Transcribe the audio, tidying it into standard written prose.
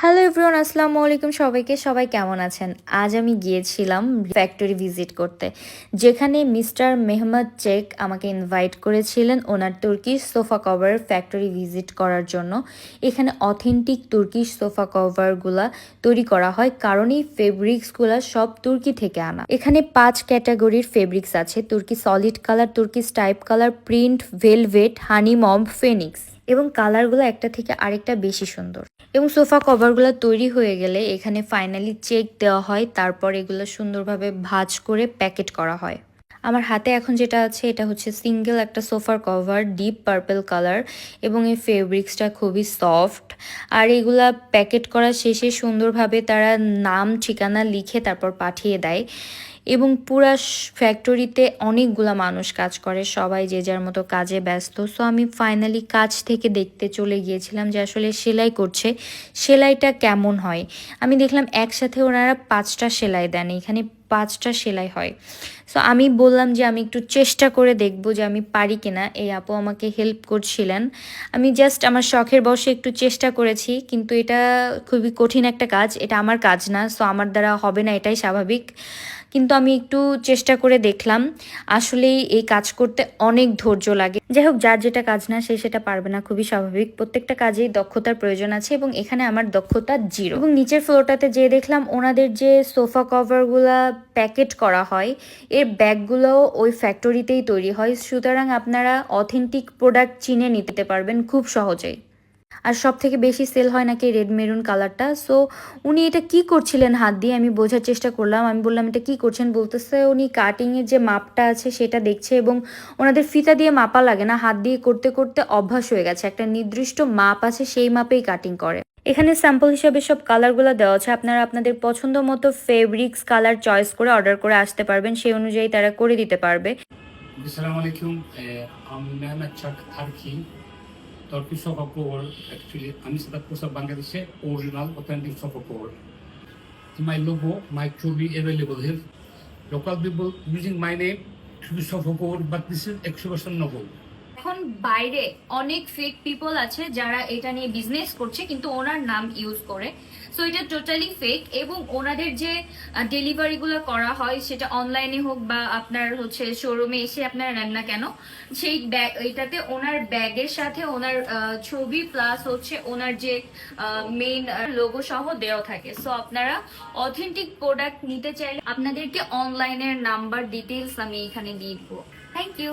Hello everyone, আসসালামু আলাইকুম সবাইকে। সবাই কেমন আছেন? আজ আমি গিয়েছিলাম ফ্যাক্টরি ভিজিট করতে, যেখানে মিস্টার মেহমদ চেক আমাকে ইনভাইট করেছিলেন ওনার Turkish sofa cover factory visit করার জন্য। এখানে অথেন্টিক তুর্কিশ সোফা কভারগুলা তৈরি করা হয়, কারণ এই ফেব্রিক্সগুলা সব তুর্কি থেকে আনা। এখানে 5 ক্যাটাগরির ফেব্রিক্স আছে: তুর্কি সলিড কালার, তুর্কি স্টাইপ কালার, প্রিন্ট, ভেলভেট, হানি মম, ফেনিক্স, এবং কালারগুলো একটা থেকে আরেকটা বেশি সুন্দর। এবং সোফা কভারগুলো তৈরি হয়ে গেলে এখানে ফাইনালি চেক দেওয়া হয়, তারপর এগুলো সুন্দরভাবে ভাঁজ করে প্যাকেট করা হয়। আমার হাতে এখন যেটা আছে এটা হচ্ছে সিঙ্গেল একটা সোফার কভার, ডিপ পার্পল কালার, এবং এই ফেব্রিক্সটা খুবই সফট। আর এগুলা প্যাকেট করা শেষে সুন্দরভাবে তারা নাম ঠিকানা লিখে তারপর পাঠিয়ে দেয়। এবং পুরা ফ্যাক্টরিতে অনেকগুলা মানুষ কাজ করে, সবাই যে যার মতো কাজে ব্যস্ত। সো আমি ফাইনালি কাজ থেকে দেখতে চলে গিয়েছিলাম যে আসলে সেলাই করছে, সেলাইটা কেমন হয়। আমি দেখলাম একসাথে ওনারা 5টা সেলাই দেন, এখানে 5টা সেলাই হয়। সো আমি বললাম যে আমি একটু চেষ্টা করে দেখব যে আমি পারি কিনা। এই আপু আমাকে হেল্প করছিলেন। আমি জাস্ট আমার শখের বশে একটু চেষ্টা করেছি, কিন্তু এটা খুবই কঠিন একটা কাজ, এটা আমার কাজ না। সো আমার দ্বারা হবে না, এটাই স্বাভাবিক। কিন্তু আমি একটু চেষ্টা করে দেখলাম। আসলেই এই কাজ করতে অনেক ধৈর্য লাগে। যাই হোক, যার যেটা কাজ না সে সেটা পারবে না, খুবই স্বাভাবিক। প্রত্যেকটা কাজেই দক্ষতার প্রয়োজন আছে, এবং এখানে আমার দক্ষতা 0। এবং নিচের ফ্লোরটাতে যেয়ে দেখলাম ওনাদের যে সোফা কভারগুলা প্যাকেট করা হয়, এর ব্যাগগুলোও ওই ফ্যাক্টরিতেই তৈরি হয়। সুতরাং আপনারা অথেন্টিক প্রোডাক্ট চিনে নিতে পারবেন খুব সহজেই। আর সব থেকে বেশি সেল হয় নাকি রেড মেরুন কালারটা। সো উনি এটা কি করছিলেন হাত দিয়ে, আমি বোঝার চেষ্টা করলাম। আমি বললাম এটা কি করছেন, বলতেছে উনি কাটিংয়ের যে মাপটা আছে সেটা দেখছে, এবং ওনাদের ফিতা দিয়ে মাপা লাগে না, হাত দিয়ে করতে করতে অভ্যাস হয়ে গেছে। একটা নির্দিষ্ট মাপ আছে, সেই মাপেই কাটিং করে। এখানে স্যাম্পল হিসাবে সব কালারগুলো দেওয়া আছে, আপনারা আপনাদের পছন্দ মতো ফেব্রিক্স কালার চয়েস করে অর্ডার করে আসতে পারবেন, সেই অনুযায়ী তারা করে দিতে পারবে। Assalamu alaikum. I'm Mehmet Chak Tarki. Turkish sofa cover. Actually, I'm Sadat Kosa Bangladesh. Original, authentic sofa cover. My logo, my Chubi available here. Local people using my name, Chubi sofa cover, but this is 100% novel. এখন বাইরে অনেক fake people আছে যারা এটা নিয়ে business করছে, কিন্তু ওনার নাম ইউজ করে। সো এটা টোটালি ফেক। এবং ওনাদের যে ডেলিভারি গুলো করা হয়, সেটা অনলাইনে হোক বা আপনার হচ্ছে শোরুমে এসে আপনারা নেন না কেন, সেই ব্যাগ এটাতে ওনার ব্যাগের সাথে ওনার ছবি প্লাস হচ্ছে ওনার যে মেইন লোগো সহ দেওয়া থাকে। সো আপনারা অথেন্টিক প্রোডাক্ট নিতে চাইলে আপনাদেরকে অনলাইনের নাম্বার ডিটেলস আমি এখানে দিয়ে দিব। Thank you.